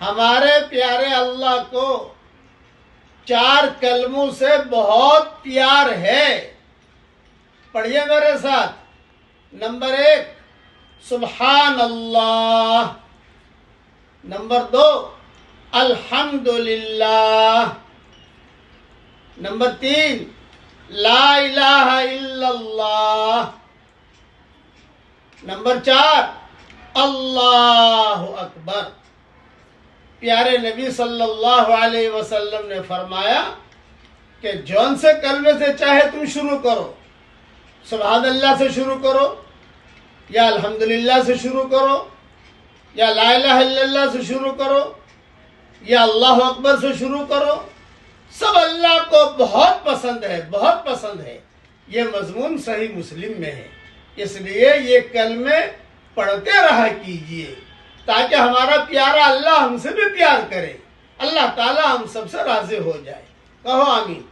ہمارے پیارے اللہ کو 4 کلموں سے بہت پیار ہے. پڑھیے میرے ساتھ. نمبر 1 سبحان اللہ. نمبر 2 الحمدللہ. نمبر 3 لا الہ الا اللہ. نمبر 4 اللہ اکبر. پیارے نبی صلی اللہ علیہ وسلم نے فرمایا کہ جون سے کلمے سے چاہے تم شروع کرو. سبحان اللہ سے شروع کرو، یا الحمدللہ سے شروع کرو، یا لا الہ الا اللہ سے شروع کرو، یا اللہ اکبر سے شروع کرو. سب اللہ کو بہت پسند ہے، بہت پسند ہے. یہ مضمون صحیح مسلم میں ہے. اس لیے یہ کلمے پڑھتے رہا کیجئے تاکہ ہمارا پیارا اللہ ہم سے بھی پیار کرے. اللہ تعالی ہم سب سے راضی ہو جائے. کہو آمین.